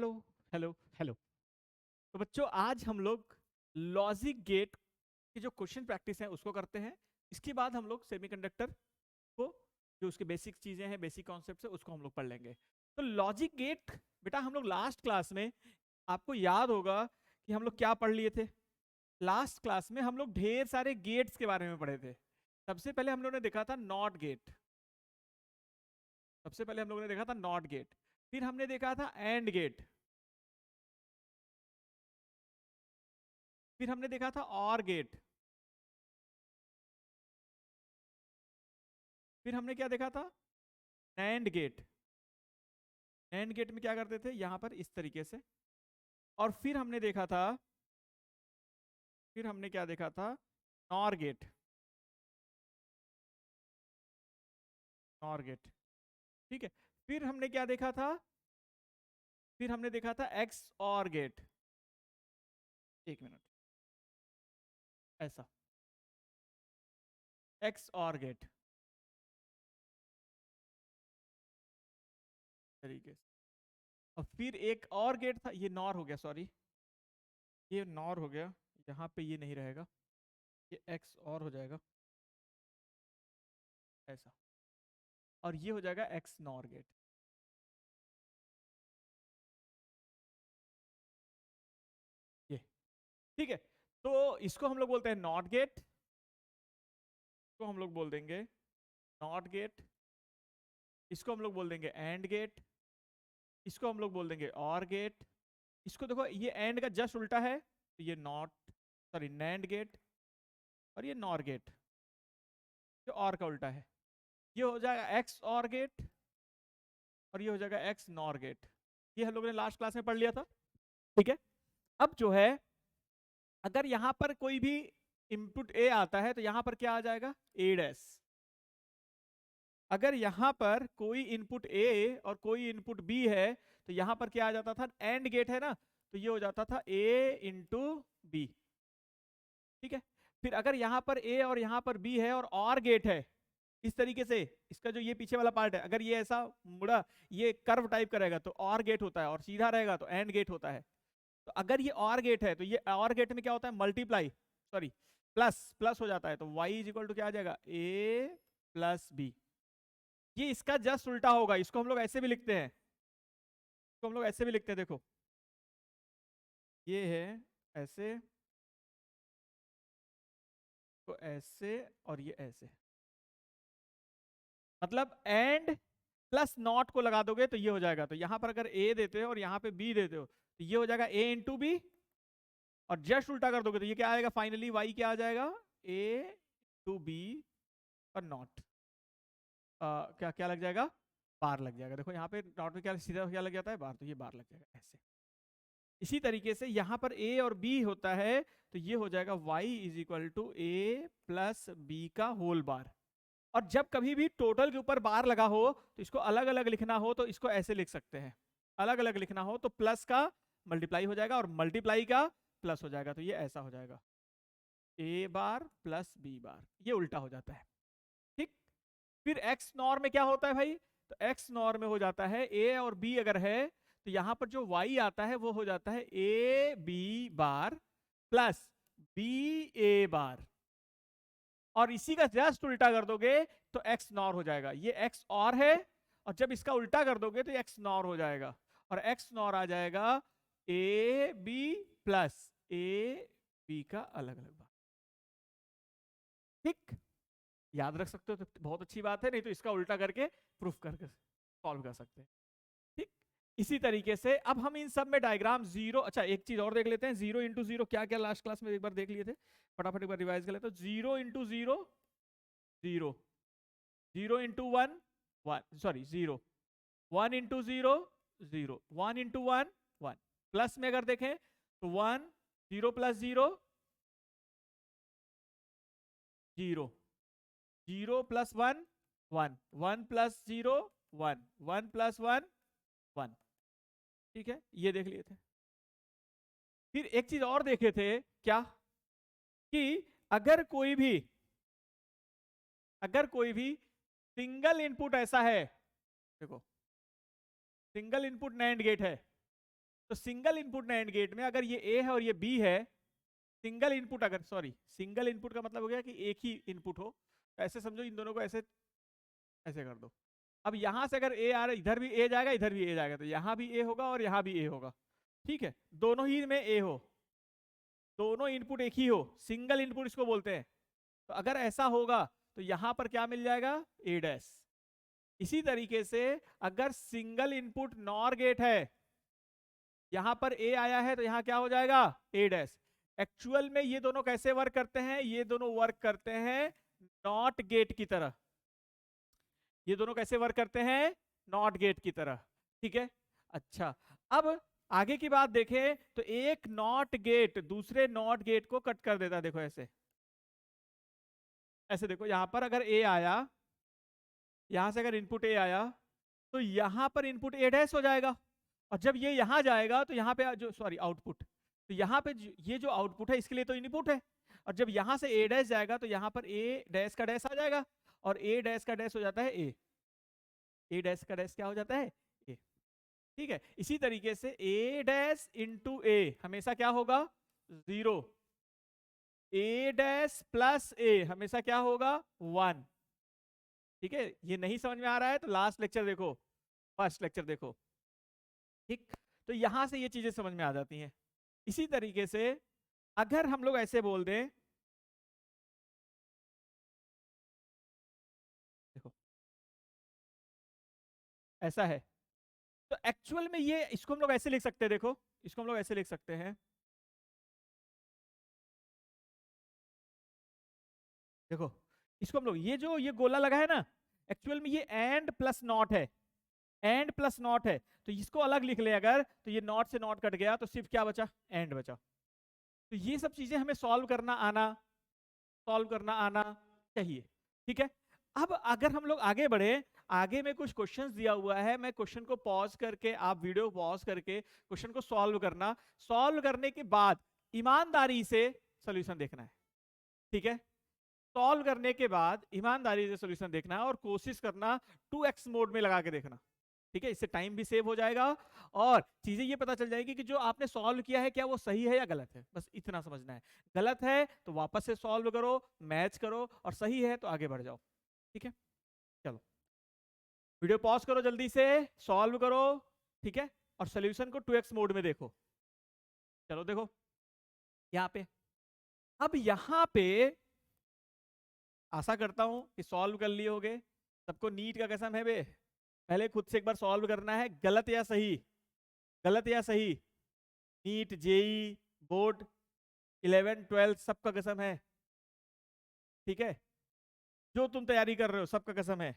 Hello hello hello. तो बच्चों आज हम लोग लॉजिक गेट की जो क्वेश्चन प्रैक्टिस है उसको करते हैं। इसके बाद हम लोग सेमीकंडक्टर को जो उसके बेसिक चीजें हैं, बेसिक कॉन्सेप्ट्स है, उसको हम लोग पढ़ लेंगे। तो लॉजिक गेट बेटा हम लोग लास्ट क्लास में, आपको याद होगा कि हम लोग क्या पढ़ लिए थे। लास्ट क्लास में हम लोग ढेर सारे गेट्स के बारे में पढ़े थे। सबसे पहले हम लोगों ने देखा था नॉट गेट, सबसे पहले हम लोगों ने देखा था नॉट गेट। फिर हमने देखा था एंड गेट, फिर हमने देखा था और गेट, फिर हमने क्या देखा था, नैंड गेट। नैंड गेट में क्या करते थे, यहां पर इस तरीके से। और फिर हमने देखा था, फिर हमने क्या देखा था, नॉर गेट। नॉर गेट, ठीक है। फिर हमने क्या देखा था, फिर हमने देखा था एक्स और गेट। एक मिनट, ऐसा एक्स और गेट तरीके से। और फिर एक और गेट था, ये नॉर हो गया, सॉरी ये नॉर हो गया, यहां पे ये नहीं रहेगा, ये एक्स और हो जाएगा ऐसा। और ये हो जाएगा एक्स नॉर गेट, ये ठीक है। तो इसको हम लोग बोलते हैं नॉट गेट, इसको हम लोग बोल देंगे नॉट गेट, इसको हम लोग बोल देंगे एंड गेट, इसको हम लोग बोल देंगे और गेट। इसको देखो, ये एंड का जस्ट उल्टा है, तो ये नॉट, सॉरी नैंड गेट। और ये नॉर गेट जो और का उल्टा है, ये हो जाएगा एक्स और गेट, और ये हो जाएगा एक्स नॉर गेट। ये हम लोगों ने लास्ट क्लास में पढ़ लिया था, ठीक है। अब जो है, अगर यहां पर कोई भी इनपुट ए आता है तो यहां पर क्या आ जाएगा, ए डैश। अगर यहां पर कोई इनपुट ए और कोई इनपुट बी है तो यहां पर क्या आ जाता था, एंड गेट है ना, तो ये हो जाता था ए इंटू बी, ठीक है। फिर अगर यहां पर ए और यहां पर बी है और गेट है इस तरीके से, इसका जो ये पीछे वाला पार्ट है, अगर ये ऐसा मुड़ा, ये कर्व टाइप करेगा तो और गेट होता है, और सीधा रहेगा तो एंड गेट होता है। तो अगर ये और गेट है तो ये और गेट में क्या होता है, मल्टीप्लाई, सॉरी प्लस प्लस हो जाता है। तो y इज इक्वल टू क्या आ जाएगा, a प्लस बी। ये इसका जस्ट उल्टा होगा, इसको हम लोग ऐसे भी लिखते हैं, इसको हम लोग ऐसे भी लिखते हैं, देखो ये है ऐसे, तो ऐसे, और ये ऐसे। मतलब एंड प्लस नॉट को लगा दोगे तो ये हो जाएगा। तो यहां पर अगर a देते हो और यहां पे b देते हो तो ये हो जाएगा a इंटू बी, और जस्ट उल्टा कर दोगे तो ये क्या आएगा, फाइनली y क्या आ जाएगा, a टू बी और नॉट क्या क्या लग जाएगा, बार लग जाएगा। देखो यहाँ पे नॉट में क्या सीधा क्या लग जाता है, बार, तो ये बार लग जाएगा ऐसे। इसी तरीके से यहाँ पर a और b होता है तो ये हो जाएगा y is equal to A plus B का होल बार। और जब कभी भी टोटल के ऊपर बार लगा हो तो इसको अलग अलग लिखना हो तो इसको ऐसे लिख सकते हैं, अलग अलग लिखना हो तो प्लस का मल्टीप्लाई हो जाएगा और मल्टीप्लाई का प्लस हो जाएगा, तो ये ऐसा हो जाएगा a बार प्लस b बार, ये उल्टा हो जाता है, ठीक। फिर एक्स नॉर में क्या होता है भाई, तो एक्स नॉर में हो जाता है ए और बी अगर है तो यहां पर जो y आता है वो हो जाता है A B bar plus B A bar. और इसी का जस्ट उल्टा कर दोगे तो एक्स नॉर हो जाएगा, ये एक्स और है, और जब इसका उल्टा कर दोगे तो एक्स नॉर हो जाएगा, और एक्स नॉर आ जाएगा A B plus A B का अलग अलग बार, ठीक। याद रख सकते हो तो बहुत अच्छी बात है, नहीं तो इसका उल्टा करके प्रूफ करके सॉल्व कर सकते हैं, ठीक। इसी तरीके से अब हम इन सब में डायग्राम जीरो, अच्छा एक चीज और देख लेते हैं, जीरो इंटू जीरो क्या क्या लास्ट क्लास में एक बार देख लिए थे, फटाफट एक बार रिवाइज कर लेते हैं। Zero into zero zero, zero into one one, sorry zero, one into zero zero, one into one one. Plus में अगर देखें तो one, zero plus zero zero, zero plus one one, one plus zero one, one plus one one, ठीक है, ये देख लिए थे। फिर एक चीज और देखे थे, क्या, कि अगर कोई भी, अगर कोई भी सिंगल इनपुट ऐसा है, देखो सिंगल इनपुट नैंड गेट है, तो सिंगल इनपुट नैंड गेट में अगर ये ए है और ये बी है, सिंगल इनपुट अगर, सॉरी सिंगल इनपुट का मतलब हो गया कि एक ही इनपुट हो, तो ऐसे समझो इन दोनों को ऐसे ऐसे कर दो। अब यहां से अगर ए आ रहा है, इधर भी ए जाएगा इधर भी ए जाएगा, तो यहां भी ए होगा और यहां भी ए होगा, ठीक है, दोनों ही में ए हो, दोनों इनपुट एक ही हो, सिंगल इनपुट इसको बोलते हैं। तो अगर ऐसा होगा तो यहां पर क्या मिल जाएगा, ए डैश। इसी तरीके से अगर सिंगल इनपुट नॉर गेट है, यहां पर ए आया है तो यहां क्या हो जाएगा, ए डैश। एक्चुअल में ये दोनों कैसे वर्क करते हैं, ये दोनों वर्क करते हैं नॉट गेट की तरह। ये दोनों कैसे वर्क करते हैं, नॉट गेट की तरह, ठीक है। अच्छा, अब आगे की बात देखें तो एक नॉट गेट दूसरे नॉट गेट को कट कर देता है, देखो ऐसे ऐसे देखो, यहां पर अगर ए आया, यहां से अगर इनपुट ए आया तो यहां पर इनपुट ए डैश हो जाएगा, और जब ये यहां जाएगा तो यहां पे जो, सॉरी आउटपुट, तो यहां पे ये जो आउटपुट है इसके लिए तो इनपुट है, और जब यहां से ए डैश जाएगा तो यहां पर ए डैश का डैश आ जाएगा, और ए डैश का डैश हो जाता है ए डैश का डैश क्या हो जाता है, ए, ठीक है। इसी तरीके से ए डैश इंटू ए हमेशा क्या होगा, 0, ए डैश प्लस ए हमेशा क्या होगा, 1, ठीक है। ये नहीं समझ में आ रहा है तो लास्ट लेक्चर देखो, फर्स्ट लेक्चर देखो, ठीक। तो यहां से ये चीजें समझ में आ जाती हैं। इसी तरीके से अगर हम लोग ऐसे बोल दें, देखो ऐसा है, तो एक्चुअल में ये, इसको हम लोग ऐसे लिख सकते हैं, देखो इसको हम लोग ऐसे लिख सकते हैं, देखो इसको हम लोग, ये जो ये गोला लगा है ना, एक्चुअल में ये एंड प्लस नॉट है, एंड प्लस नॉट है, तो इसको अलग लिख ले अगर, तो ये नॉट से नॉट कट गया तो सिर्फ क्या बचा, एंड बचा। तो ये सब चीजें हमें सॉल्व करना आना चाहिए, ठीक है। अब अगर हम लोग आगे बढ़े, आगे में कुछ क्वेश्चंस दिया हुआ है, मैं क्वेश्चन को पॉज करके, आप वीडियो पॉज करके क्वेश्चन को सॉल्व करना, सॉल्व करने के बाद ईमानदारी से सॉल्यूशन देखना है, ठीक है। सॉल्व करने के बाद ईमानदारी से सॉल्यूशन देखना है और कोशिश करना 2x मोड में लगा के देखना, ठीक है। इससे टाइम भी सेव हो जाएगा और चीजें ये पता चल जाएगी कि जो आपने सॉल्व किया है क्या वो सही है या गलत है, बस इतना समझना है। गलत है तो वापस से सॉल्व करो, मैच करो, और सही है तो आगे बढ़ जाओ, ठीक है। चलो वीडियो पॉज करो, जल्दी से सॉल्व करो, ठीक है, और सोल्यूशन को 2x मोड में देखो। चलो देखो यहाँ पे, अब यहाँ पे आशा करता हूं कि सॉल्व कर लिए होगे। सबको नीट का कसम है बे, पहले खुद से एक बार सॉल्व करना है, गलत या सही, गलत या सही। नीट, जेई, बोर्ड, 11, 12 सबका कसम है, ठीक है। जो तुम तैयारी कर रहे हो सबका कसम है,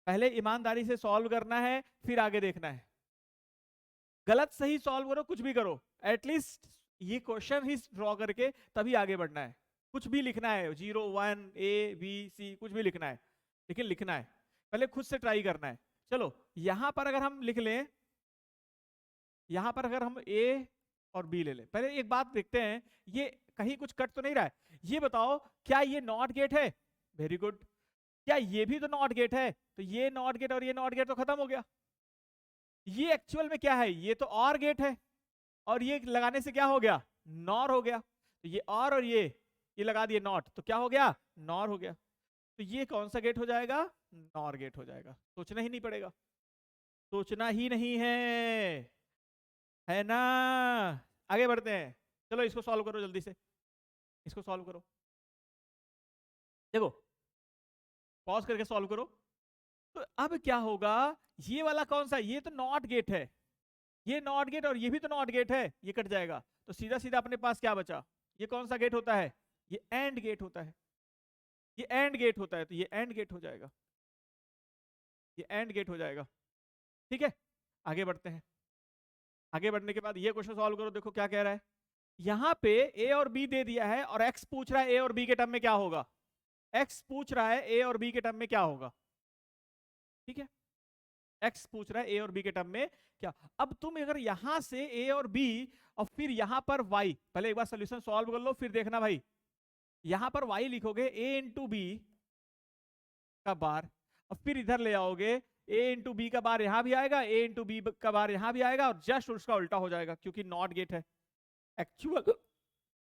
पहले ईमानदारी से सॉल्व करना है, फिर आगे देखना है। गलत सही सॉल्व करो, कुछ भी करो, एटलीस्ट ये क्वेश्चन ही ड्रॉ करके तभी आगे बढ़ना है। कुछ भी लिखना है, 0, 1, A, B, C कुछ भी लिखना है, लेकिन लिखना है, पहले खुद से ट्राई करना है। चलो यहां पर अगर हम लिख लें, यहां पर अगर हम A और B ले लें, पहले एक बात देखते हैं, ये कहीं कुछ कट तो नहीं रहा है, ये बताओ क्या ये नॉट गेट है, वेरी गुड। क्या ये भी तो नॉट गेट है, तो ये नॉट गेट और ये नॉट गेट तो खत्म हो गया। ये एक्चुअल में क्या है, ये तो और गेट है, और ये लगाने से क्या हो गया, नॉर हो गया। तो ये और ये लगा दिए नॉट, तो क्या हो गया, नॉर हो गया। तो ये कौन सा गेट हो जाएगा, नॉर गेट हो जाएगा। सोचना ही नहीं पड़ेगा, सोचना ही नहीं है ना। आगे बढ़ते हैं, चलो इसको सॉल्व करो जल्दी से, इसको सॉल्व करो, देखो पॉज करके सॉल्व करो। तो अब क्या होगा, ये वाला कौन सा, ये तो नॉट गेट है, ये नॉट गेट और ये भी तो नॉट गेट है, ये कट जाएगा, तो सीधा सीधा अपने पास क्या बचा, ये कौन सा गेट होता है, ये एंड गेट होता है, ये एंड गेट होता है, तो ये एंड गेट हो जाएगा, ये एंड गेट हो जाएगा, ठीक है। आगे बढ़ते हैं, आगे बढ़ने के बाद ये क्वेश्चन सॉल्व करो, देखो क्या कह रहा है। यहां पे ए और बी दे दिया है और एक्स पूछ रहा है ए और बी के टर्म में क्या होगा, एक्स पूछ रहा है ए और बी के टर्म में क्या होगा, ठीक है। एक्स पूछ रहा है ए और बी के टर्म में क्या। अब तुम अगर यहां से ए और बी और फिर यहां पर वाई, पहले एक बार सोल्यूशन सॉल्व कर लो फिर देखना भाई, यहां पर y लिखोगे a इंटू बी का बार, और फिर इधर ले आओगे ए इंटू बी का बार यहां भी आएगा, ए इंटू बी का बार यहां भी आएगा, और जस्ट उसका उल्टा हो जाएगा क्योंकि नॉट गेट है।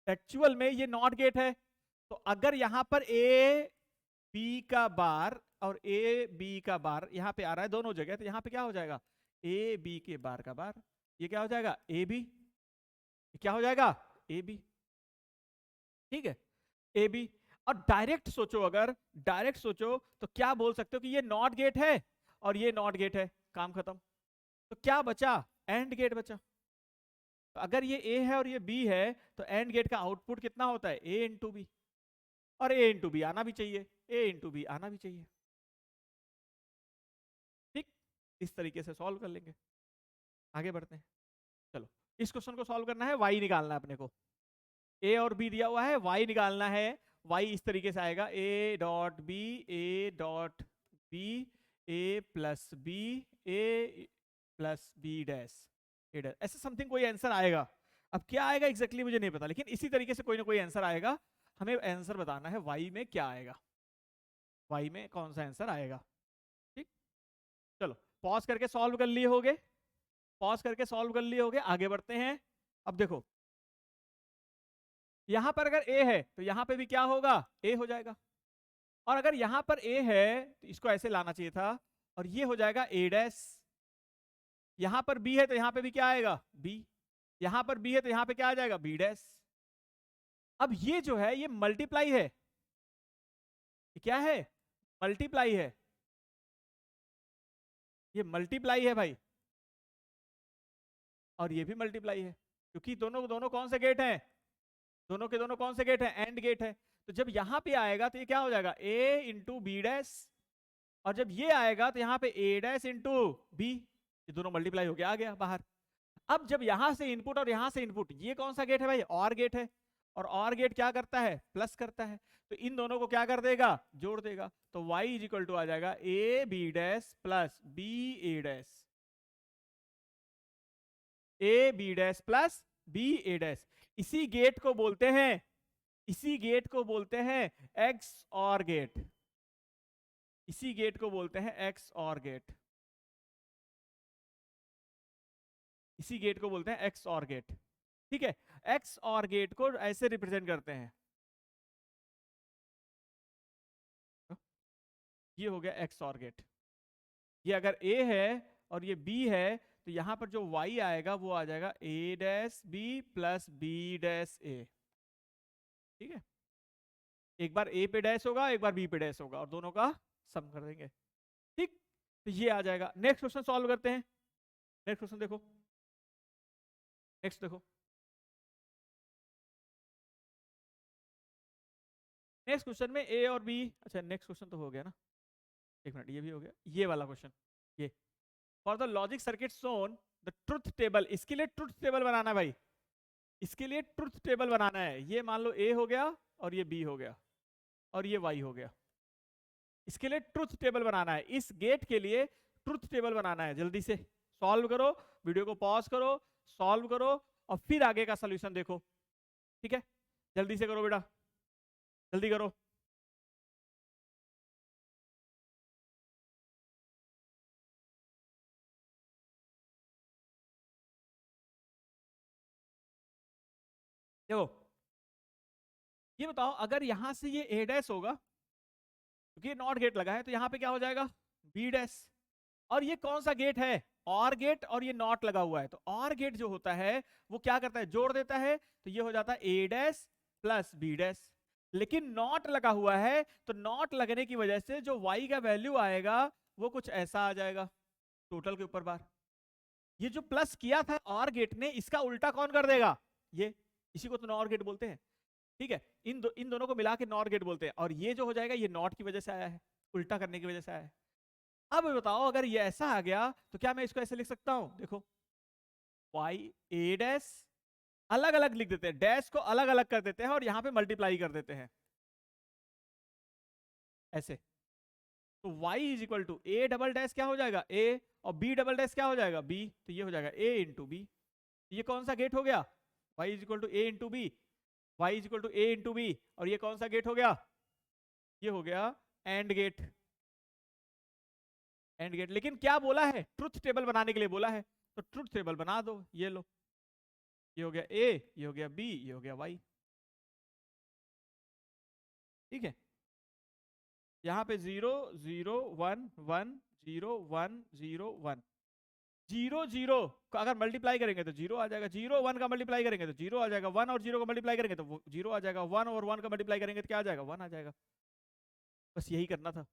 एक्चुअल में ये नॉट गेट है। तो अगर यहां पर ए बी का बार और ए बी का बार यहां पे आ रहा है दोनों जगह, तो यहां पे क्या हो जाएगा, ए बी के बार का बार, ये क्या हो जाएगा, ए बी, क्या हो जाएगा, ए बी। ठीक है, ए बी। और डायरेक्ट सोचो, अगर डायरेक्ट सोचो तो क्या बोल सकते हो कि ये नॉट गेट है और ये नॉट गेट है, काम खत्म। तो क्या बचा, एंड गेट बचा। तो अगर ये ए है और ये बी है तो एंड गेट का आउटपुट कितना होता है, ए इंटू बी, और ए इंटू बी आना भी चाहिए, ए इंटू बी आना भी चाहिए। ठीक, इस तरीके से सॉल्व कर लेंगे। आगे बढ़ते हैं, चलो इस क्वेश्चन को सॉल्व करना है, वाई निकालना है अपने को। ए और बी दिया हुआ है, वाई निकालना है। वाई इस तरीके से आएगा, A dot B, A dot B, A plus B, A plus B dash, A dash, ऐसे समथिंग कोई आंसर आएगा। अब क्या आएगा एग्जैक्टली मुझे नहीं पता, लेकिन इसी तरीके से कोई ना कोई आंसर आएगा। हमें आंसर बताना है वाई में क्या आएगा, वाई में कौन सा आंसर आएगा। ठीक, चलो पॉज करके सॉल्व कर लिए होगे, पॉज करके सॉल्व कर लिए होगे, आगे बढ़ते हैं। अब देखो यहां पर अगर ए है तो यहां पे भी क्या होगा, ए हो जाएगा। और अगर यहां पर ए है तो इसको ऐसे लाना चाहिए था, और ये हो जाएगा ए डैश। यहां पर बी है तो यहां पे भी क्या आएगा, बी। यहां पर बी है तो यहां पे क्या आ जाएगा, बी डैश। अब ये जो है ये मल्टीप्लाई है, ये क्या है, मल्टीप्लाई है, ये मल्टीप्लाई है भाई, और ये भी मल्टीप्लाई है, क्योंकि दोनों दोनों कौन से गेट हैं, दोनों के दोनों कौन से गेट हैं, एंड गेट है। तो जब यहां पे आएगा तो ये क्या हो जाएगा, ए इंटू बी डैश, और जब ये आएगा तो यहां पे ए डैश इंटू बी, ये दोनों मल्टीप्लाई होके आ गया बाहर। अब जब यहां से इनपुट और यहां से इनपुट, ये कौन सा गेट है भाई, और गेट है, और गेट क्या करता है, प्लस करता है। तो इन दोनों को क्या कर देगा, जोड़ देगा। तो y इज इक्वल टू आ जाएगा A B dash plus B A dash, A B dash plus B A dash. इसी गेट को बोलते हैं, इसी गेट को बोलते हैं एक्स और गेट, इसी गेट को बोलते हैं एक्स और गेट, इसी गेट को बोलते हैं एक्स और गेट। ठीक है, एक्स और गेट को ऐसे रिप्रेजेंट करते हैं, ये हो गया एक्स और गेट। ये अगर ए है और ये बी है तो यहां पर जो y आएगा वो आ जाएगा A dash B plus B dash A. ठीक है, एक बार ए पे डैश होगा, एक बार बी पे डैश होगा, और दोनों का सम कर देंगे। ठीक, तो ये आ जाएगा। नेक्स्ट क्वेश्चन सॉल्व करते हैं। नेक्स्ट क्वेश्चन देखो, नेक्स्ट देखो, नेक्स्ट क्वेश्चन में ए और बी, अच्छा नेक्स्ट क्वेश्चन तो हो गया ना, एक मिनट, ये भी हो गया, ये वाला क्वेश्चन, ये for the logic circuit shown the truth table, इसके लिए ट्रुथ टेबल बनाना है भाई, इसके लिए ट्रुथ टेबल बनाना है। ये मान लो ए हो गया और ये बी हो गया और ये वाई हो गया, इसके लिए ट्रुथ टेबल बनाना है, इस गेट के लिए ट्रुथ टेबल बनाना है। जल्दी से सॉल्व करो, वीडियो को पॉज करो, सॉल्व करो, और फिर आगे का सॉल्यूशन देखो। ठीक है, जल्दी से करो बेटा, जल्दी करो। देखो ये बताओ, अगर यहां से ये ए डैश होगा क्योंकि नॉट गेट लगा है, तो यहां पे क्या हो जाएगा, बी डैश। और ये कौन सा गेट है, और गेट, और ये नॉट लगा हुआ है, तो और गेट जो होता है वो क्या करता है, जोड़ देता है, तो ये हो जाता है ए डैश प्लस बी डैश। लेकिन नॉट लगा हुआ है, तो नॉट लगने की वजह से जो y का वैल्यू आएगा वो कुछ ऐसा आ जाएगा, टोटल के ऊपर बार। ये जो प्लस किया था और गेट ने, इसका उल्टा कौन कर देगा, ये, इसी को तो नॉर गेट बोलते हैं। ठीक है, इन दोनों को मिला के नॉर गेट बोलते हैं, और ये जो हो जाएगा ये नॉट की वजह से आया है, उल्टा करने की वजह से आया है। अब बताओ अगर ये ऐसा आ गया तो क्या मैं इसको ऐसे लिख सकता हूं, देखो y a डैश, अलग अलग लिख देते हैं, डैश को अलग अलग कर देते हैं और यहां पे मल्टीप्लाई कर देते हैं ऐसे। तो y is equal to A double dash क्या हो जाएगा, a, और b डबल डैश क्या हो जाएगा, b, तो ये हो जाएगा a इंटू बी। ये कौन सा गेट हो गया, y is equal to a into B, y is equal to a into B. और ये कौन सा गेट हो गया, ये हो गया एंड गेट। And gate. लेकिन क्या बोला है, ट्रुथ टेबल बनाने के लिए बोला है, तो ट्रुथ टेबल बना दो। ये लो, ये हो गया ए, ये हो गया बी, ये हो गया वाई। ठीक है, यहां पे 0 0 1 1 0 1 0 1 0 0 को अगर मल्टीप्लाई करेंगे तो 0 आ जाएगा, 0 1 का मल्टीप्लाई करेंगे तो 0 आ जाएगा, 1 और 0 का मल्टीप्लाई करेंगे तो 0 आ जाएगा, 1 और 1 का मल्टीप्लाई करेंगे तो क्या आ जाएगा, 1 आ जाएगा। बस यही करना था।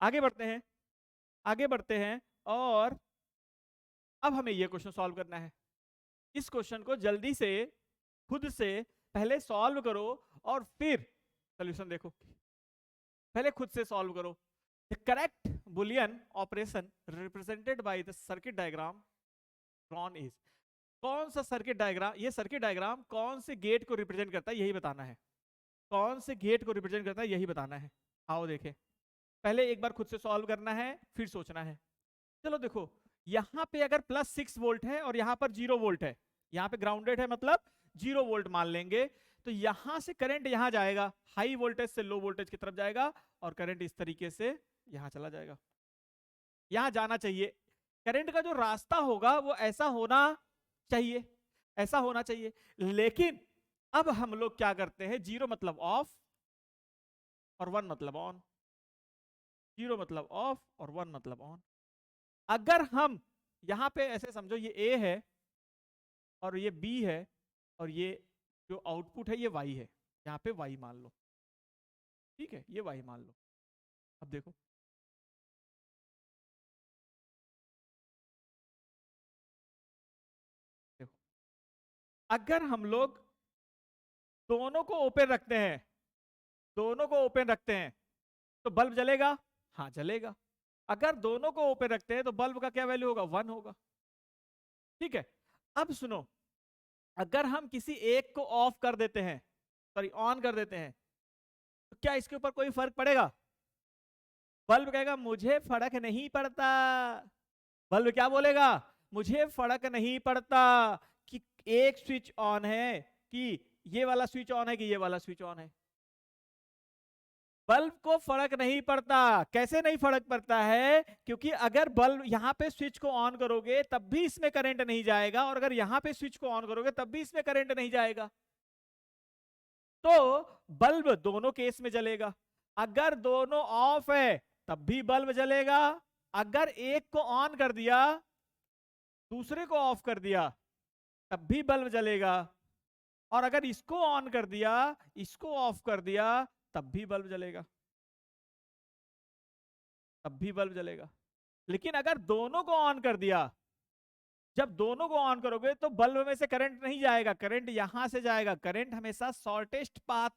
आगे बढ़ते हैं, आगे बढ़ते हैं, और अब हमें यह क्वेश्चन सॉल्व करना है। इस क्वेश्चन को जल्दी से खुद से पहले सॉल्व करो और फिर सॉल्यूशन देखो। पहले खुद से सॉल्व करो। The correct Boolean operation represented by the circuit diagram drawn is. कौन सा सर्किट डायग्राम, ये सर्किट डायग्राम कौन से गेट को रिप्रेजेंट करता है, यही बताना है। कौन से गेट को रिप्रेजेंट करता है, यही बताना है। आओ देखें, पहले एक बार खुद से सॉल्व करना है, फिर सोचना है। चलो देखो, यहां पे अगर +6 वोल्ट है और यहां पर 0 वोल्ट है, यहां पे ग्राउंडेड है मतलब 0 वोल्ट मान लेंगे, तो यहां से करंट यहां जाएगा, हाई वोल्टेज से लो वोल्टेज की तरफ जाएगा, और करंट इस तरीके से यहां चला जाएगा, यहां जाना चाहिए। करंट का जो रास्ता होगा वो ऐसा होना चाहिए, ऐसा होना चाहिए। लेकिन अब हम लोग क्या करते हैं, 0 मतलब ऑफ और 1 मतलब ऑन, 0 मतलब ऑफ और 1 मतलब ऑन। अगर हम यहां पे ऐसे समझो, ये ए है और ये बी है, और ये जो आउटपुट है ये वाई है, यहां पे वाई मान लो। ठीक है, ये वाई मान लो। अब देखो, देखो अगर हम लोग दोनों को ओपन रखते हैं, दोनों को ओपन रखते हैं, तो बल्ब जलेगा, हाँ जलेगा। अगर दोनों को ओपन रखते हैं तो बल्ब का क्या वैल्यू होगा, 1 होगा। ठीक है, अब सुनो, अगर हम किसी एक को ऑफ कर देते हैं, सॉरी ऑन कर देते हैं, तो क्या इसके ऊपर कोई फर्क पड़ेगा? बल्ब कहेगा मुझे फर्क नहीं पड़ता। बल्ब क्या बोलेगा, मुझे फर्क नहीं पड़ता कि एक स्विच ऑन है, कि ये वाला स्विच ऑन है, कि ये वाला स्विच ऑन है। बल्ब को फर्क नहीं पड़ता। कैसे नहीं फर्क पड़ता है? क्योंकि अगर बल्ब यहां पे स्विच को ऑन करोगे तब भी इसमें करंट नहीं जाएगा, और अगर यहां पे स्विच को ऑन करोगे तब भी इसमें करंट नहीं जाएगा। तो बल्ब दोनों केस में जलेगा। अगर दोनों ऑफ है तब भी बल्ब जलेगा, अगर एक को ऑन कर दिया दूसरे को ऑफ कर दिया तब भी बल्ब जलेगा, और अगर इसको ऑन कर दिया इसको ऑफ कर दिया तब भी बल्ब जलेगा, तब भी बल्ब जलेगा। लेकिन अगर दोनों को ऑन कर दिया, जब दोनों को ऑन करोगे तो बल्ब में से करंट नहीं जाएगा, करंट यहां से जाएगा। करंट हमेशा शॉर्टेस्ट पाथ,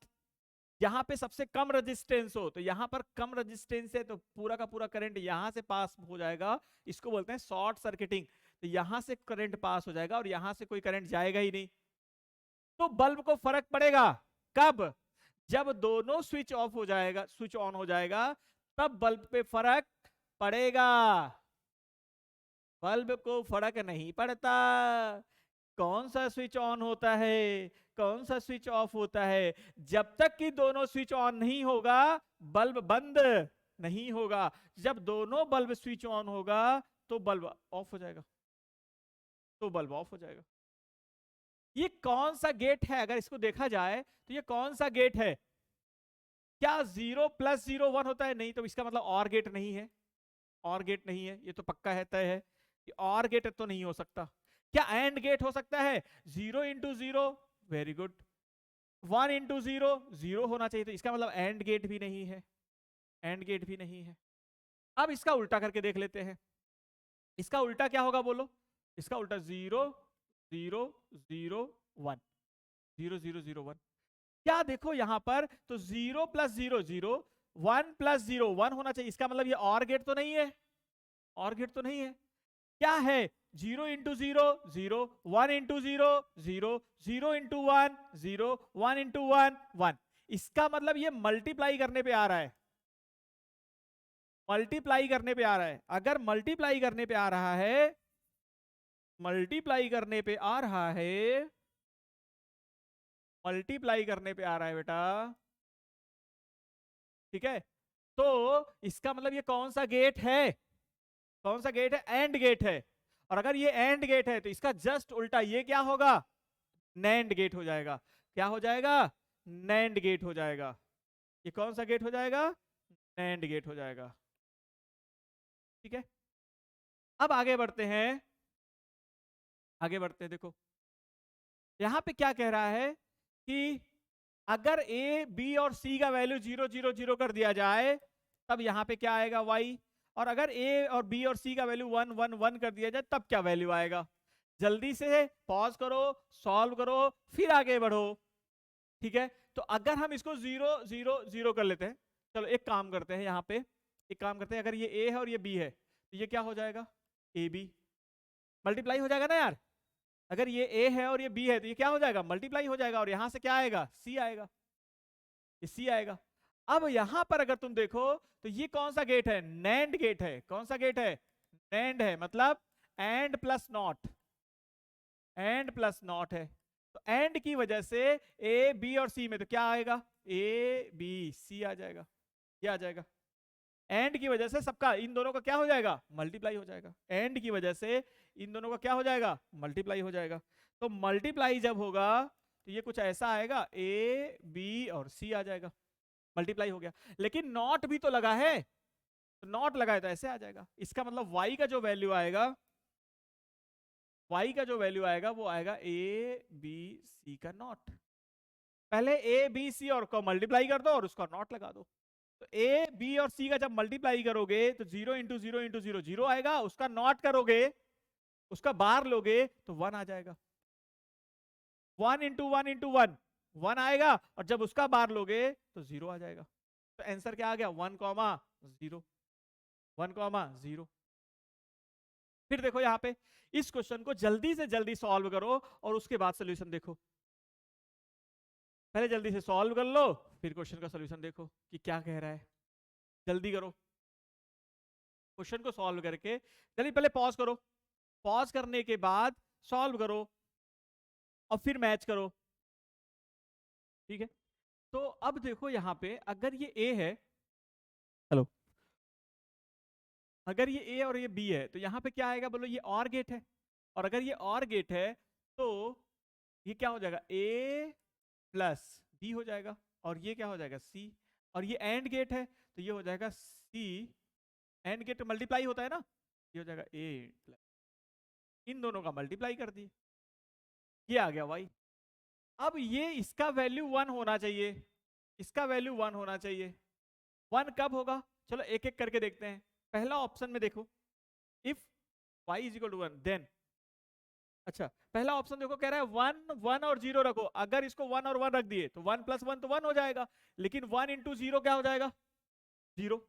यहां पे सबसे कम रेजिस्टेंस हो, तो यहां पर कम रेजिस्टेंस है तो पूरा का पूरा करंट यहां से पास हो जाएगा। इसको बोलते हैं शॉर्ट सर्किटिंग। तो यहां से करंट पास हो जाएगा और यहां से कोई करंट जाएगा ही नहीं। तो बल्ब को फर्क पड़ेगा कब? जब दोनों स्विच ऑफ हो जाएगा, स्विच ऑन हो जाएगा, तब बल्ब पे फर्क पड़ेगा। बल्ब को फर्क नहीं पड़ता कौन सा स्विच ऑन होता है, कौन सा स्विच ऑफ होता है। जब तक कि दोनों स्विच ऑन नहीं होगा बल्ब बंद नहीं होगा। जब दोनों बल्ब स्विच ऑन होगा तो बल्ब ऑफ हो जाएगा, तो बल्ब ऑफ हो जाएगा। ये कौन सा गेट है? अगर इसको देखा जाए तो ये कौन सा गेट है? क्या 0 + 0 1 होता है? नहीं, तो इसका मतलब और गेट नहीं है, और गेट नहीं है, ये तो पक्का है, तय है कि और गेट तो नहीं हो सकता। क्या एंड गेट हो सकता है? 0 × 0, वेरी गुड। 1 × 0, 0 होना चाहिए, तो इसका मतलब एंड गेट भी नहीं है, एंड गेट भी नहीं है। अब इसका उल्टा करके देख लेते हैं। इसका उल्टा क्या होगा बोलो? इसका उल्टा 0 0 0 1, 0 0 0 1। क्या देखो यहां पर, तो 0 + 0 0, 1 + 0 1 होना चाहिए। इसका मतलब ये और गेट तो नहीं है, और गेट तो नहीं है। क्या है? 0 × 0 0, 1 × 0 0, 0 × 1 0, 1 × 1 1। इसका मतलब ये मल्टीप्लाई करने पे आ रहा है, मल्टीप्लाई करने पे आ रहा है। अगर मल्टीप्लाई करने पे आ रहा है, मल्टीप्लाई करने पे आ रहा है, मल्टीप्लाई करने पे आ रहा है बेटा, ठीक है, तो इसका मतलब ये कौन सा गेट है? कौन सा गेट है? एंड गेट है। और अगर ये एंड गेट है तो इसका जस्ट उल्टा ये क्या होगा? नैंड गेट हो जाएगा। क्या हो जाएगा? नैंड गेट हो जाएगा। ये कौन सा गेट हो जाएगा? नैंड गेट हो जाएगा। ठीक है, अब आगे बढ़ते हैं। आगे बढ़ते हैं, देखो यहां पे क्या कह रहा है कि अगर ए बी और सी का वैल्यू 0 0 0 कर दिया जाए तब यहां पे क्या आएगा? y। और अगर ए और बी और सी का वैल्यू 1 1 1 कर दिया जाए तब क्या वैल्यू आएगा? जल्दी से पॉज करो, सॉल्व करो, फिर आगे बढ़ो। ठीक है, तो अगर हम इसको 0 0 0 कर लेते हैं, चलो एक काम करते हैं, यहां पे एक काम करते हैं, अगर ये ए है और ये बी है तो ये क्या हो जाएगा? ए बी मल्टीप्लाई हो जाएगा ना यार। अगर ये ए है और ये बी है तो ये क्या हो जाएगा? मल्टीप्लाई हो जाएगा। और यहां से क्या आएगा? सी आएगा, ये सी आएगा। अब यहां पर अगर तुम देखो तो ये कौन सा गेट है? नैंड गेट है। कौन सा गेट है? नैंड है, मतलब and plus not. And plus not है, तो एंड की वजह से ए बी और सी में तो क्या आएगा? ए बी सी आ जाएगा, ये आ जाएगा। एंड की वजह से सबका, इन दोनों का क्या हो जाएगा? मल्टीप्लाई हो जाएगा। एंड की वजह से इन दोनों का क्या हो जाएगा? मल्टीप्लाई हो जाएगा। तो मल्टीप्लाई जब होगा तो ये कुछ ऐसा आएगा, ए बी और सी आ जाएगा, मल्टीप्लाई हो गया। लेकिन नॉट भी तो लगा है, तो नॉट लगा है तो ऐसे आ जाएगा। इसका मतलब y का जो वैल्यू आएगा, y का जो वैल्यू आएगा वो आएगा ए बी सी का नॉट। पहले ए बी सी और को मल्टीप्लाई कर दो और उसका नॉट लगा दो। तो ए बी और सी का जब मल्टीप्लाई करोगे तो 0 इंटू 0 इंटू 0 0 आएगा, उसका नॉट करोगे, उसका बार लोगे तो 1 आ जाएगा। 1 इंटू 1 इंटू 1 1 आएगा, और जब उसका बार लोगे तो 0 आ जाएगा। तो आंसर क्या आ गया? 1 कॉमा 0, 1 कॉमा 0। फिर देखो यहां पे इस क्वेश्चन को जल्दी से जल्दी सॉल्व करो और उसके बाद सोल्यूशन देखो। पहले जल्दी से सॉल्व कर लो, फिर क्वेश्चन का सोल्यूशन देखो कि क्या कह रहा है। जल्दी करो, क्वेश्चन को सॉल्व करके जल्दी, पहले पॉज करो, पॉज करने के बाद सॉल्व करो और फिर मैच करो। ठीक है, तो अब देखो यहां पे अगर ये ए है, हेलो, अगर ये ए और ये बी है तो यहां पे क्या आएगा? बोलो, ये और गेट है। और अगर ये और गेट है तो ये क्या हो जाएगा? ए प्लस बी हो जाएगा, और ये क्या हो जाएगा? सी। और ये एंड गेट है तो ये हो जाएगा सी। एंड गेट मल्टीप्लाई होता है ना, ये हो जाएगा ए प्लस, इन दोनों का मल्टीप्लाई कर दिए, ये आ गया वाई। अब ये इसका वैल्यू 1 होना चाहिए, इसका वैल्यू 1 होना चाहिए। 1 कब होगा? चलो एक एक करके देखते हैं। पहला ऑप्शन में देखो, if y is equal to 1 then, अच्छा पहला ऑप्शन देखो कह रहा है 1 1 और 0 रखो। अगर इसको 1 और 1 रख दिए तो 1 प्लस 1 तो 1 हो जाएगा, लेकिन 1 इंटू 0 क्या हो जाएगा? 0।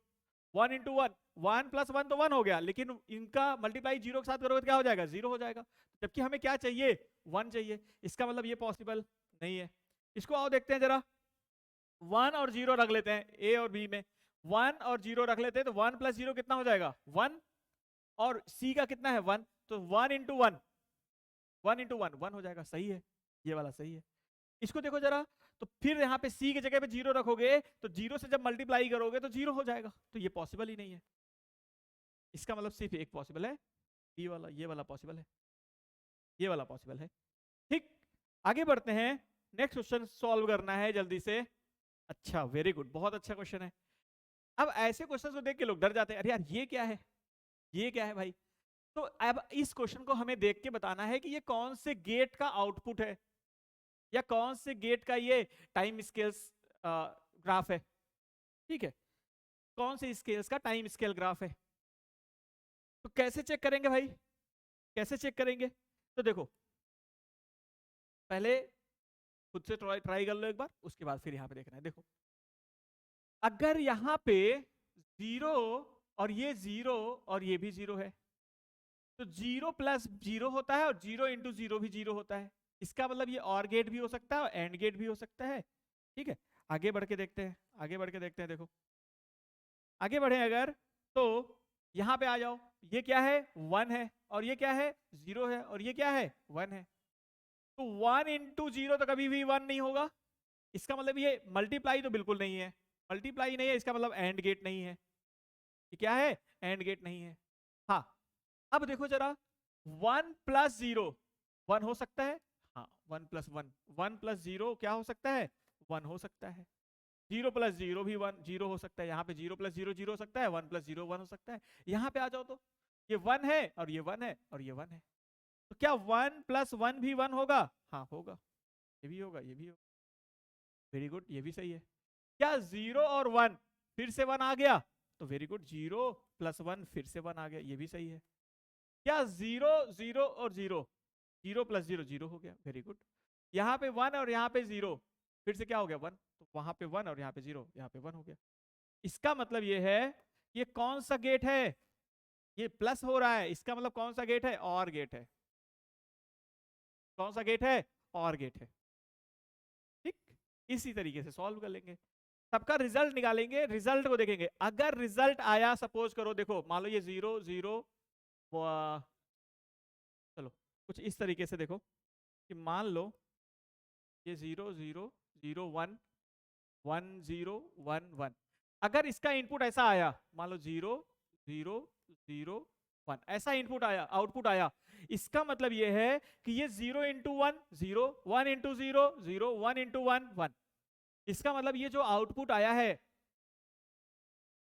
1 इंटू 1, 1 प्लस 1 तो 1 हो गया, लेकिन इनका मल्टीप्लाई 0 के साथ करोगे तो क्या हो जाएगा? 0 हो जाएगा। जबकि हमें क्या चाहिए? 1 चाहिए। इसका मतलब ये पॉसिबल नहीं है। इसको आओ देखते हैं जरा, 1 और 0 रख लेते हैं ए और बी में। 1 और 0 रख लेते हैं तो 1 प्लस 0 कितना हो जाएगा? 1। और सी का कितना है? 1। तो 1 इंटू 1, 1 इंटू 1 1 हो जाएगा। सही है, ये वाला सही है। इसको देखो जरा, तो फिर यहाँ पे सी की जगह पे 0 रखोगे तो 0 से जब मल्टीप्लाई करोगे तो 0 हो जाएगा। तो ये पॉसिबल ही नहीं है। इसका मतलब सिर्फ एक पॉसिबल है, बी वाला, ये वाला पॉसिबल है, ये वाला पॉसिबल है। ठीक, आगे बढ़ते हैं। नेक्स्ट क्वेश्चन सॉल्व करना है जल्दी से। अच्छा, वेरी गुड, बहुत अच्छा क्वेश्चन है। अब ऐसे क्वेश्चन को देख के लोग डर जाते हैं, अरे यार ये क्या है, ये क्या है भाई। तो अब इस क्वेश्चन को हमें देख के बताना है कि ये कौन से गेट का आउटपुट है, या कौन से गेट का ये टाइम स्केल्स ग्राफ है। ठीक है, कौन से स्केल्स का टाइम स्केल ग्राफ है। तो कैसे चेक करेंगे भाई, कैसे चेक करेंगे? तो देखो, पहले खुद से ट्राई कर लो एक बार, उसके बाद फिर यहां पे देखना है। देखो, अगर यहां पे 0 और ये 0 और ये भी 0 है तो 0 प्लस 0 होता है और 0 इंटू 0 भी 0 होता है। इसका मतलब ये और गेट भी हो सकता है और एंड गेट भी हो सकता है। ठीक है, आगे बढ़ के देखते हैं, आगे बढ़ के देखते हैं। देखो, आगे बढ़े अगर तो यहां पे आ जाओ, ये क्या है? 1 है, और ये क्या है? 0 है, और ये क्या है? 1 है। तो 1 इंटू 0 तो कभी भी 1 नहीं होगा। इसका मतलब ये मल्टीप्लाई तो बिल्कुल नहीं है, मल्टीप्लाई नहीं है इसका मतलब एंड गेट नहीं है। ये क्या है? एंड गेट नहीं है। हाँ, अब देखो जरा, 1 प्लस 0 1 हो सकता है। हाँ, 1 प्लस 1, 1 प्लस 0 क्या हो सकता है? 1 हो सकता है। 0 प्लस 0 भी 1 0 हो सकता है। यहाँ पे 0 प्लस 0 0 हो सकता है, 1 प्लस 0 1 हो सकता है। यहाँ पे आ जाओ तो ये 1 है और ये 1 है और ये 1 है, तो क्या 1 प्लस 1 भी 1 होगा? हाँ होगा, ये भी होगा, ये भी होगा। वेरी गुड, ये भी सही है। क्या 0 और 1 फिर से 1 आ गया? तो वेरी गुड, 0 प्लस 1 फिर से 1 आ गया, ये भी सही है। क्या 0 0 और 0 0 प्लस 0 0 हो गया, वेरी गुड। यहाँ पे 1 और यहाँ पे 0 फिर से क्या हो गया? 1, तो वहां पे 1 और यहाँ पे 0, यहाँ पे 1 हो गया। इसका मतलब ये है, ये कौन सा गेट है? ये प्लस हो रहा है, इसका मतलब कौन सा गेट है? और गेट है। कौन सा गेट है? और गेट है। ठीक, इसी तरीके से सॉल्व कर लेंगे, सबका रिजल्ट निकालेंगे, रिजल्ट को देखेंगे। अगर रिजल्ट आया, सपोज करो, देखो मान लो ये 0 0, चलो कुछ इस तरीके से देखो कि मान लो ये 0 0 0 1 1 0 1 1, अगर इसका इनपुट ऐसा आया, मान लो 0 0 0 1, ऐसा इनपुट आया, आउटपुट आया, इसका मतलब ये है कि ये 0 इंटू 1 0, 1 इंटू 0 0, 1 इंटू 1 1। इसका मतलब ये जो आउटपुट आया है,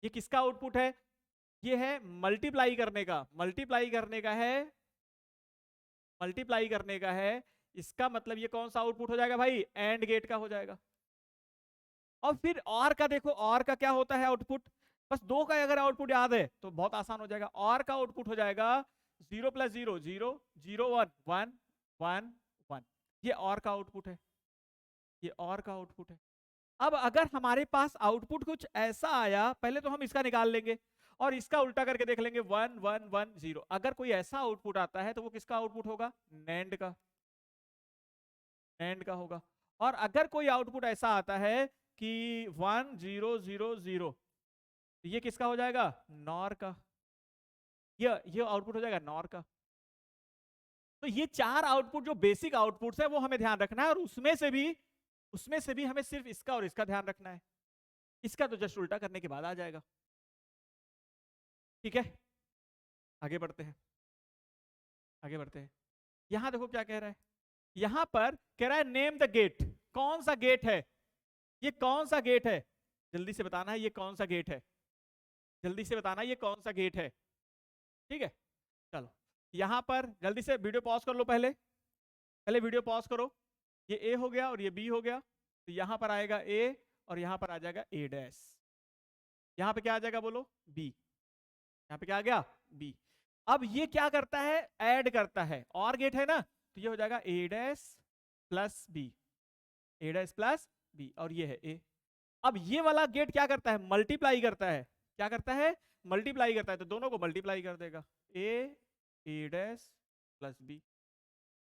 ये किसका आउटपुट है? ये है मल्टीप्लाई करने का, मल्टीप्लाई करने का है, मल्टीप्लाई करने का है। इसका मतलब ये कौन सा आउटपुट हो जाएगा भाई? एंड गेट का हो जाएगा। और फिर और का देखो, और का क्या होता है आउटपुट? बस 2 का अगर आउटपुट याद है तो बहुत आसान हो जाएगा। और का आउटपुट हो जाएगा 0 प्लस 0 0 0 1 1 1 1, ये और का आउटपुट है, ये और का आउटपुट है। अब अगर हमारे पास आउटपुट कुछ ऐसा आया, पहले तो हम इसका निकाल लेंगे और इसका उल्टा करके देख लेंगे, 1 1 1 0। अगर कोई ऐसा आउटपुट आता है तो वो किसका आउटपुट होगा? नैंड का, नैंड का होगा। और अगर कोई आउटपुट ऐसा आता है कि 1 0 0 0, ये किसका हो जाएगा? नॉर का, ये आउटपुट हो जाएगा नॉर का। तो ये 4 आउटपुट जो बेसिक आउटपुट्स है वो हमें ध्यान रखना है, और उसमें से भी हमें सिर्फ इसका और इसका ध्यान रखना है। इसका तो जस्ट उल्टा करने के बाद आ जाएगा। ठीक है, आगे बढ़ते हैं, आगे बढ़ते हैं। यहां देखो क्या कह रहा है, यहां पर कह रहा है नेम द गेट। कौन सा गेट है? ये कौन सा गेट है? जल्दी से बताना है ये कौन सा गेट है, जल्दी से बताना ये कौन सा गेट है। ठीक है, चलो यहां पर जल्दी से वीडियो पॉज कर लो, पहले पहले वीडियो पॉज करो। ये ए हो गया और ये बी हो गया, तो यहां पर आएगा ए और यहां पर आ जाएगा ए डैश। यहां पे क्या आ जाएगा बोलो? बी। यहां पे क्या आ गया? बी। अब ये क्या करता है? ऐड करता है, और गेट है ना, तो ये हो जाएगा A dash plus B, A dash plus B, और ये है ए। अब ये वाला गेट क्या करता है? मल्टीप्लाई करता है। क्या करता है? मल्टीप्लाई करता है, तो दोनों को मल्टीप्लाई कर देगा, ए dash plus B,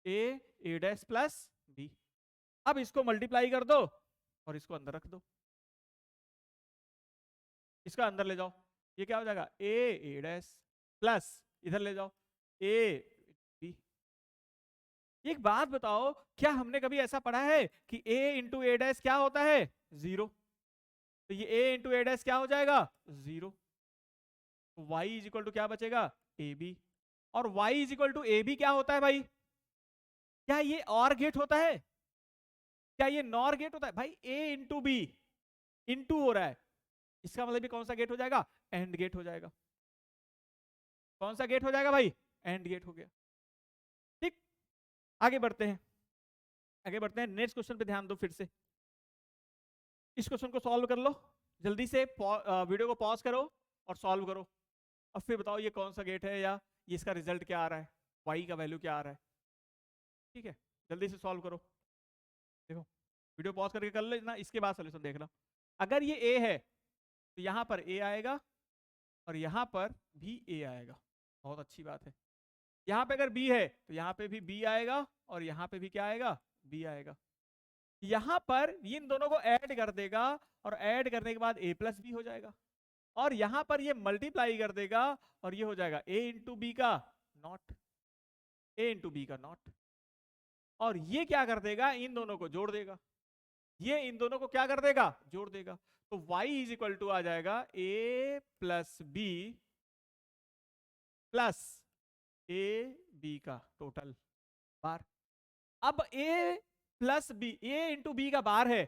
A dash plus B. अब इसको मल्टीप्लाई कर दो और इसको अंदर रख दो, इसका अंदर ले जाओ, ये क्या हो जाएगा? ए डैश प्लस, इधर ले जाओ, ए बी। एक बात बताओ, क्या हमने कभी ऐसा पढ़ा है कि a इंटू ए डैश क्या होता है? 0। तो ये a इंटू ए डैश क्या हो जाएगा? 0। y इज इक्वल टू क्या बचेगा? A B. और y is equal to A B क्या होता है भाई? क्या ये और गेट होता है? क्या ये नॉर गेट होता है? भाई a इंटू बी इंटू हो रहा है, इसका मतलब ये कौन सा गेट हो जाएगा? एंड गेट हो जाएगा। कौन सा गेट हो जाएगा भाई? एंड गेट हो गया। ठीक, आगे बढ़ते हैं, आगे बढ़ते हैं। नेक्स्ट क्वेश्चन पे ध्यान दो फिर से, इस क्वेश्चन को सॉल्व कर लो जल्दी से, वीडियो को पॉज करो और सॉल्व करो, और फिर बताओ ये कौन सा गेट है या ये इसका रिजल्ट क्या आ रहा है, y का वैल्यू क्या आ रहा है। ठीक है, जल्दी से सॉल्व करो। देखो वीडियो पॉज करके कर लेना, इसके बाद सोल्यूशन देखना। अगर ये a है तो यहां पर a आएगा और यहां पर भी a आएगा, बहुत अच्छी बात है। यहां पे अगर b है तो यहां पे भी b आएगा और यहां पे भी क्या आएगा? b आएगा। यहां पर इन दोनों को ऐड कर देगा और ऐड करने के बाद a प्लस बी हो जाएगा, और यहां पर ये मल्टीप्लाई कर देगा और ये हो जाएगा a इंटू बी का नॉट, a इंटू बी का नॉट, और ये क्या कर देगा? इन दोनों को जोड़ देगा। ये इन दोनों को क्या कर देगा, जोड़ देगा। तो y इज इक्वल टू आ जाएगा a plus B plus A B का टोटल बार। अब a plus B, a into B का बार है।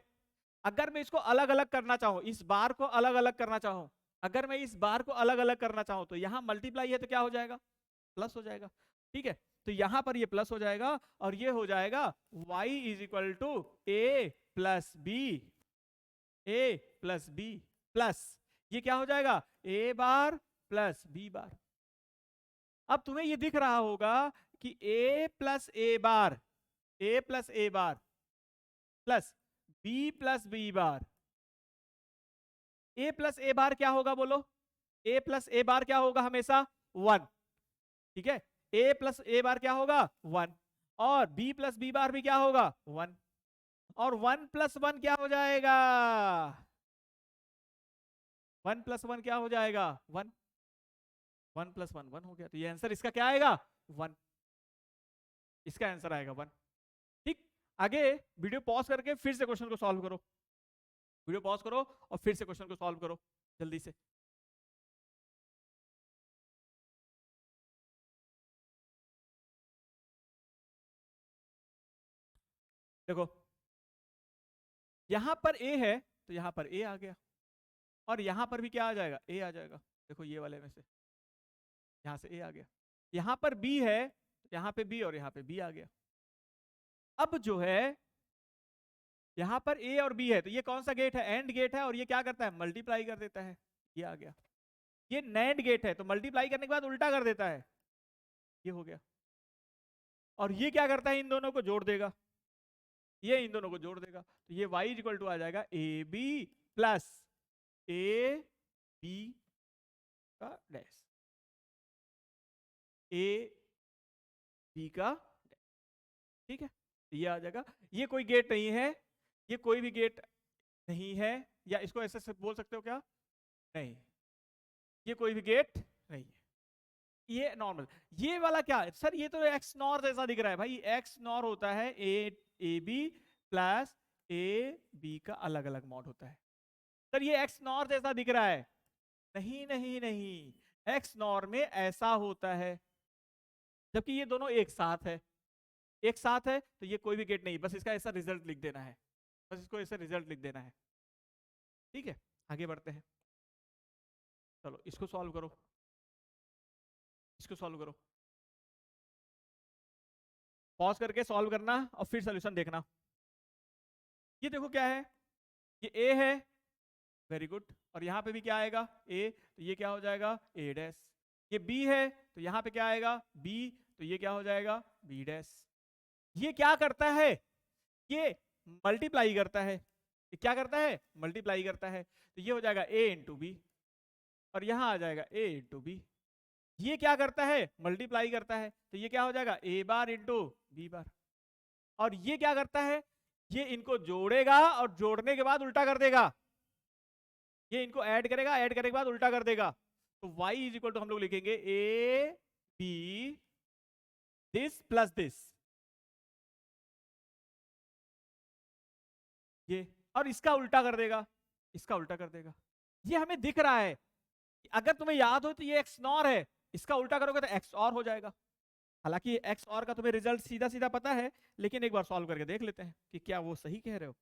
अगर मैं इसको अलग अलग करना चाहूं, इस बार को अलग अलग करना चाहूं, अगर मैं इस बार को अलग अलग करना चाहूं तो यहां मल्टीप्लाई है तो क्या हो जाएगा, प्लस हो जाएगा। ठीक है, तो यहां पर ये प्लस हो जाएगा और ये हो जाएगा y is equal to A plus B, A plus B plus ये क्या हो जाएगा, ए बार प्लस बी बार। अब तुम्हें ये दिख रहा होगा कि a plus A bar, a plus A bar plus B bar, a plus A bar क्या होगा बोलो, a प्लस ए बार क्या होगा हमेशा 1। ठीक है, a प्लस ए बार क्या होगा 1 और b प्लस बी बार भी क्या होगा 1 और 1 प्लस 1 क्या हो जाएगा, 1 प्लस 1 क्या हो जाएगा 1, 1 प्लस 1 1 हो गया। तो ये आंसर इसका क्या आएगा 1, इसका आंसर आएगा 1। ठीक, आगे वीडियो पॉज करके फिर से क्वेश्चन को सॉल्व करो, वीडियो पॉज करो और फिर से क्वेश्चन को सॉल्व करो जल्दी से। देखो यहां पर a है तो यहां पर a आ गया और यहां पर भी क्या आ जाएगा, a आ जाएगा। देखो ये वाले में से यहां से a आ गया, यहां पर b है तो यहां पे b और यहां पे b आ गया। अब जो है यहां पर a और b है तो ये कौन सा गेट है, एंड गेट है और ये क्या करता है मल्टीप्लाई कर देता है, ये आ गया। ये नैंड गेट है तो मल्टीप्लाई करने के बाद उल्टा कर देता है, ये हो गया। और ये क्या करता है, इन दोनों को जोड़ देगा, ये इन दोनों को जोड़ देगा। तो ये y इक्वल टू आ जाएगा A B plus A B का डैश, ए बी का डैश। ठीक है, ये आ जाएगा। ये कोई गेट नहीं है, ये कोई भी गेट नहीं है, या इसको ऐसे बोल सकते हो क्या, नहीं ये कोई भी गेट नहीं है, ये नॉर्मल। ये वाला क्या है सर, ये तो एक्स नॉर जैसा दिख रहा है भाई, एक्स नॉर होता है A B plus A B का अलग अलग मॉड होता है। सर ये एक्स नॉर जैसा दिख रहा है, नहीं नहीं नहीं, एक्स नॉर में ऐसा होता है, जबकि ये दोनों एक साथ है, एक साथ है तो ये कोई भी गेट नहीं, बस इसका ऐसा रिजल्ट लिख देना है, बस इसको ऐसा रिजल्ट लिख देना है। ठीक है, आगे बढ़ते हैं, चलो इसको सॉल्व करो, इसको सॉल्व करो, पॉज करके सॉल्व करना और फिर सोल्यूशन देखना। ये देखो क्या है, ये ए है, वेरी गुड, और यहां पे भी क्या आएगा ए, तो ये क्या हो जाएगा ए डैश। ये बी है तो यहां पे क्या आएगा बी, तो ये क्या हो जाएगा बी डैश। ये क्या करता है, ये मल्टीप्लाई करता है, ये क्या करता है मल्टीप्लाई करता है, तो ये हो जाएगा ए इंटू बी और यहां आ जाएगा ए इंटू बी। ये क्या करता है मल्टीप्लाई करता है, तो ये क्या हो जाएगा ए बार इंटू बी बार। और ये क्या करता है, ये इनको जोड़ेगा और जोड़ने के बाद उल्टा कर देगा, ये इनको ऐड करेगा, ऐड करने के बाद उल्टा कर देगा। तो y इज इक्वल टू हम लोग लिखेंगे A B this plus this, ये, और इसका उल्टा कर देगा, इसका उल्टा कर देगा। ये हमें दिख रहा है, अगर तुम्हें याद हो तो ये एक्स नॉर है, इसका उल्टा करोगे तो एक्स और हो जाएगा। हालांकि एक्स और का तुम्हें रिजल्ट सीधा सीधा पता है, लेकिन एक बार सॉल्व करके देख लेते हैं कि क्या वो सही कह रहे हो।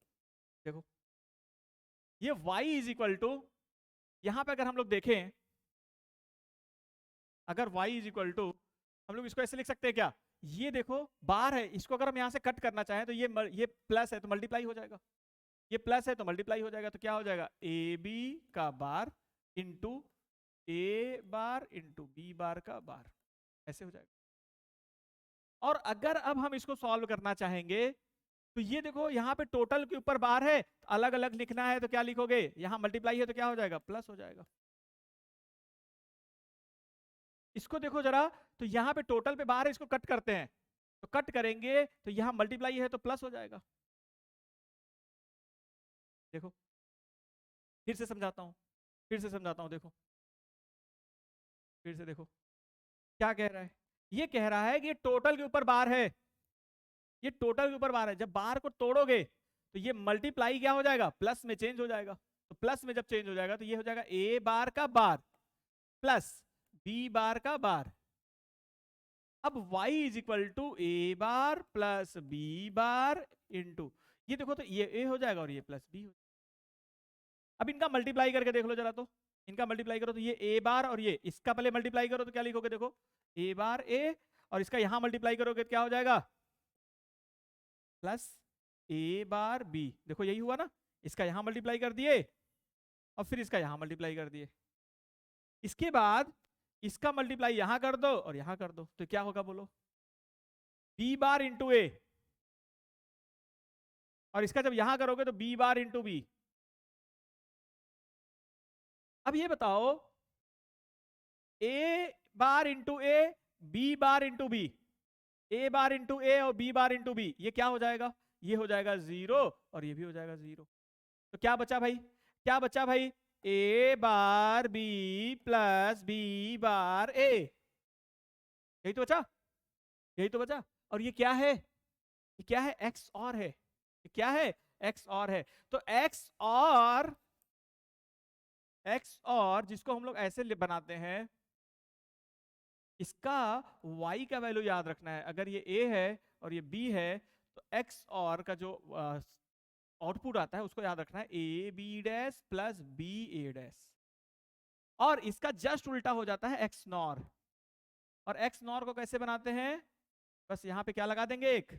देखो ये y इज इक्वल टू, यहां पे अगर हम लोग देखें, अगर y इज इक्वल टू, हम लोग इसको ऐसे लिख सकते हैं क्या, ये देखो बार है, इसको अगर हम यहां से कट करना चाहें तो ये प्लस है तो मल्टीप्लाई हो जाएगा, ये प्लस है तो मल्टीप्लाई हो जाएगा, तो क्या हो जाएगा ए बी का बार इंटू ए बार इंटू बी बार का बार, ऐसे हो जाएगा। और अगर अब हम इसको सॉल्व करना चाहेंगे तो ये देखो यहाँ पे टोटल के ऊपर बार है, अलग अलग लिखना है तो क्या लिखोगे, यहां मल्टीप्लाई है तो क्या हो जाएगा प्लस हो जाएगा। इसको देखो जरा, तो यहां पे टोटल पे बार है, इसको कट करते हैं, तो कट करेंगे तो यहां मल्टीप्लाई है तो प्लस हो जाएगा। देखो फिर से समझाता हूं, फिर से समझाता हूं, देखो फिर से देखो क्या कह रहा है, ये कह रहा है कि ये टोटल के ऊपर बार है, ये टोटल के ऊपर बार है, जब बार को तोड़ोगे तो ये मल्टीप्लाई क्या हो जाएगा, प्लस में चेंज हो जाएगा। तो प्लस में जब चेंज हो जाएगा तो ये हो जाएगा ए बार का बार प्लस बी बार का बार। अब y is equal to A bar plus B bar into, ये देखो तो ये a हो जाएगा और ये प्लस b हो जाएगा। अब इनका मल्टीप्लाई करके देख लो जरा, तो इनका मल्टीप्लाई करो तो ये a बार और ये इसका पहले मल्टीप्लाई करो तो क्या लिखोगे, देखो a बार a और इसका यहां मल्टीप्लाई करोगे तो क्या हो जाएगा, प्लस a बार b। देखो यही हुआ ना, इसका यहां मल्टीप्लाई कर दिए और फिर इसका यहां मल्टीप्लाई कर दिए। इसके बाद इसका मल्टीप्लाई यहां कर दो और यहां कर दो तो क्या होगा बोलो, b बार इंटू ए, और इसका जब यहां करोगे तो b बार इंटू बी। अब ये बताओ a bar into A, b bar into B, a bar into A और b बार इंटू बी, ये क्या हो जाएगा, ये हो जाएगा 0 और ये भी हो जाएगा 0। तो क्या बचा भाई, क्या बचा भाई, a bar b plus b bar a, यही तो बचा, यही तो बचा। और ये क्या है, ये क्या है, x और है, ये क्या है, x और है। तो x और जिसको हम लोग ऐसे बनाते हैं, इसका y का वैल्यू याद रखना है। अगर ये a है और ये b है तो x और का जो आउटपुट आता है उसको याद रखना है A B dash plus B A dash, और इसका जस्ट उल्टा हो जाता है एक्स नॉर। और एक्स नॉर को कैसे बनाते हैं, बस यहां पे क्या लगा देंगे, एक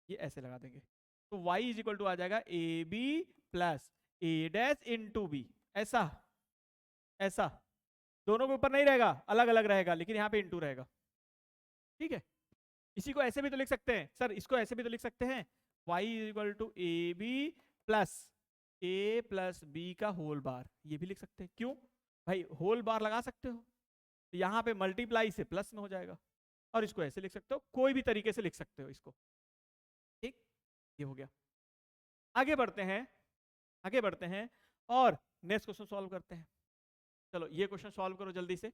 ये ऐसे लगा देंगे। तो y इज इक्वल टू आ जाएगा A B plus A dash into B, ऐसा ऐसा, दोनों के ऊपर नहीं रहेगा, अलग अलग रहेगा, लेकिन यहाँ पे इंटू रहेगा। ठीक है, इसी को ऐसे भी तो लिख सकते हैं सर, इसको ऐसे भी तो लिख सकते हैं, y is equal to A B plus A plus B का होल बार, ये भी लिख सकते हैं। क्यों भाई, होल बार लगा सकते हो तो यहाँ पे मल्टीप्लाई से प्लस में हो जाएगा, और इसको ऐसे लिख सकते हो, कोई भी तरीके से लिख सकते हो इसको। ठीक, ये हो गया। आगे बढ़ते हैं, आगे बढ़ते हैं और नेक्स्ट क्वेश्चन सॉल्व करते हैं। चलो ये क्वेश्चन सॉल्व करो जल्दी से,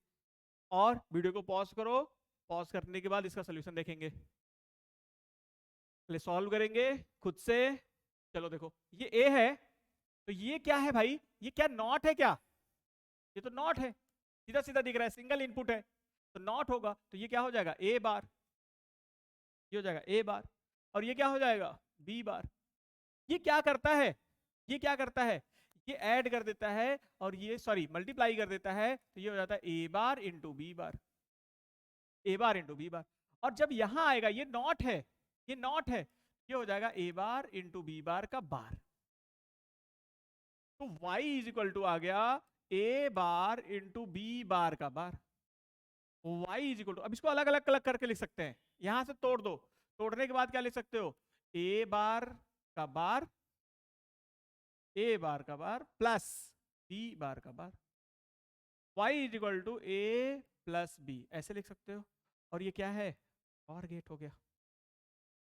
और वीडियो को पॉज करो, पॉज करने के बाद इसका सोल्यूशन देखेंगे, पहले सॉल्व करेंगे खुद से। चलो देखो ये ए है, तो ये क्या है भाई, ये क्या नॉट है क्या, ये तो नॉट है, सीधा सीधा दिख रहा है, सिंगल इनपुट है तो नॉट होगा। तो ये क्या हो जाएगा, ए बार, ये हो जाएगा ए बार, और ये क्या हो जाएगा, बी बार। ये क्या करता है, ये क्या करता है, ये ऐड कर देता है और ये सॉरी मल्टीप्लाई कर देता है, तो ये हो जाता है ए बार इंटू बी बार, ए बार इंटू बी बार। और जब यहां आएगा, ये नॉट है, ये नॉट है, ये हो जाएगा ए बार इंटू बी बार का बार। तो y इज इक्वल टू आ गया ए बार इंटू बी बार का bar. y is equal to, अब इसको अलग अलग करके लिख सकते हैं, यहां से तोड़ दो, तोड़ने के बाद क्या लिख सकते हो, ए बार का बार, ए बार का बार प्लस बी बार का bar, y is equal to A plus B, ऐसे लिख सकते हो। और ये क्या है, और गेट हो गया,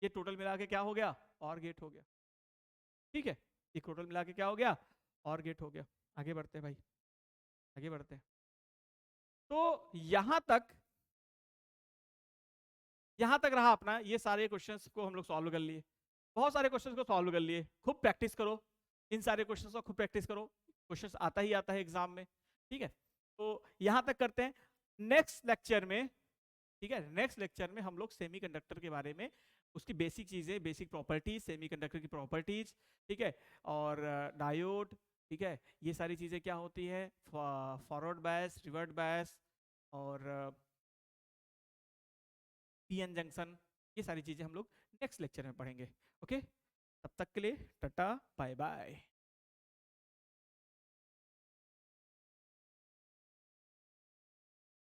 ये टोटल मिला के क्या हो गया, और गेट हो गया। ठीक है, ये टोटल मिला के क्या हो गया, और गेट हो गया। आगे बढ़ते हैं भाई, आगे बढ़ते हैं। तो यहां तक रहा अपना, ये सारे क्वेश्चंस को हम लोग सॉल्व कर लिए, बहुत सारे क्वेश्चंस को सॉल्व कर लिए। खूब प्रैक्टिस करो इन सारे क्वेश्चंस को, खूब प्रैक्टिस करो, क्वेश्चंस आता ही आता है एग्जाम में। ठीक है, तो यहां तक करते हैं। नेक्स्ट लेक्चर में, ठीक है, नेक्स्ट लेक्चर में हम लोग सेमीकंडक्टर के बारे में, उसकी बेसिक चीजें, बेसिक प्रॉपर्टीज, सेमीकंडक्टर की प्रॉपर्टीज, ठीक है, और डायोड, ठीक है, ये सारी चीजें क्या होती है, फॉरवर्ड बायस, रिवर्स बायस, और पीएन जंक्शन, ये सारी चीजें हम लोग नेक्स्ट लेक्चर में पढ़ेंगे। ओके, तब तक के लिए टाटा बाय बाय।